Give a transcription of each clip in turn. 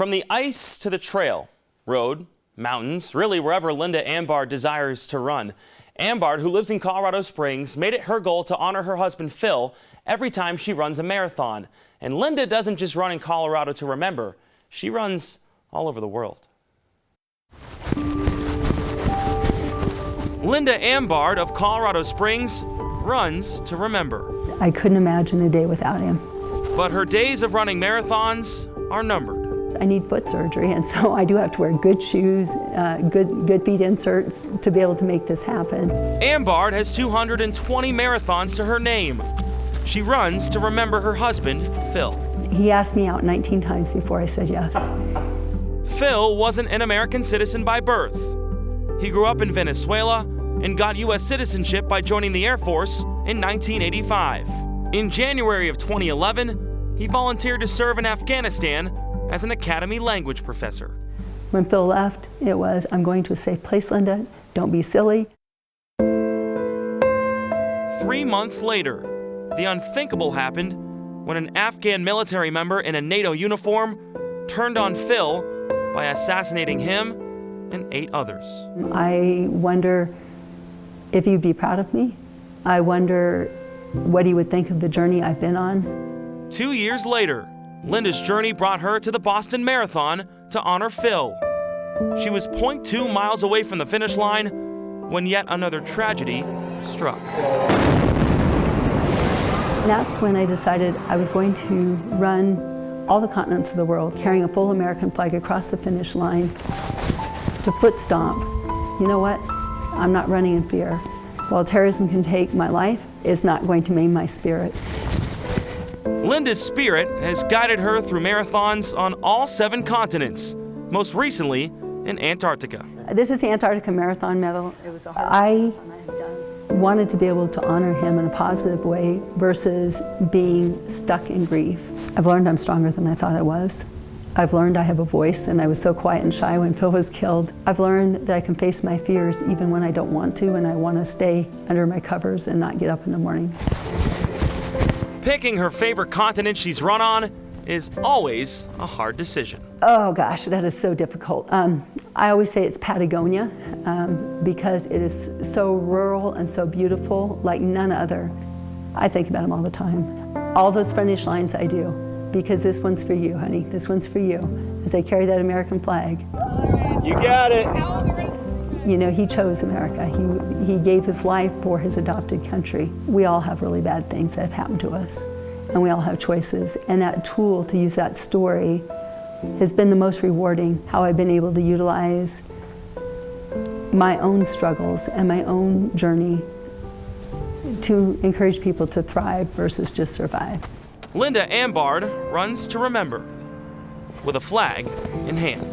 From the ice to the trail, road, mountains, really wherever Linda Ambard desires to run. Ambard, who lives in Colorado Springs, made it her goal to honor her husband Phil every time she runs a marathon. And Linda doesn't just run in Colorado to remember, she runs all over the world. Linda Ambard of Colorado Springs runs to remember. I couldn't imagine a day without him. But her days of running marathons are numbered. I need foot surgery, and so I do have to wear good shoes, good feet inserts to be able to make this happen. Ambard has 220 marathons to her name. She runs to remember her husband, Phil. He asked me out 19 times before I said yes. Phil wasn't an American citizen by birth. He grew up in Venezuela and got U.S. citizenship by joining the Air Force in 1985. In January of 2011, he volunteered to serve in Afghanistan as an academy language professor. When Phil left, it was, I'm going to a safe place, Linda. Don't be silly. 3 months later, the unthinkable happened when an Afghan military member in a NATO uniform turned on Phil by assassinating him and 8 others. I wonder if he'd be proud of me. I wonder what he would think of the journey I've been on. 2 years later, Linda's journey brought her to the Boston Marathon to honor Phil. She was 0.2 miles away from the finish line when yet another tragedy struck. That's when I decided I was going to run all the continents of the world, carrying a full American flag across the finish line to foot stomp. You know what? I'm not running in fear. While terrorism can take my life, it's not going to maim my spirit. Linda's spirit has guided her through marathons on all 7 continents, most recently in Antarctica. This is the Antarctica Marathon Medal. It was the hardest marathon I have done. Wanted to be able to honor him in a positive way versus being stuck in grief. I've learned I'm stronger than I thought I was. I've learned I have a voice, and I was so quiet and shy when Phil was killed. I've learned that I can face my fears even when I don't want to, and I want to stay under my covers and not get up in the mornings. Picking her favorite continent she's run on is always a hard decision. Oh gosh, that is so difficult. I always say it's Patagonia because it is so rural and so beautiful, like none other. I think about them all the time. All those finish lines I do, because this one's for you, honey. This one's for you, as I carry that American flag. You got it. You know, he chose America. He gave his life for his adopted country. We all have really bad things that have happened to us, and we all have choices. And that tool to use that story has been the most rewarding, how I've been able to utilize my own struggles and my own journey to encourage people to thrive versus just survive. Linda Ambard runs to remember, with a flag in hand.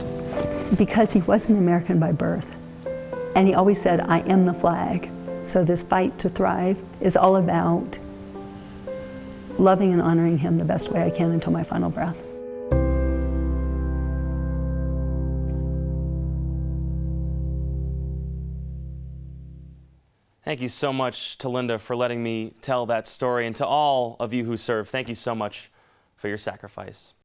Because he wasn't American by birth, and he always said, I am the flag. So this fight to thrive is all about loving and honoring him the best way I can until my final breath. Thank you so much to Linda for letting me tell that story, and to all of you who serve, thank you so much for your sacrifice.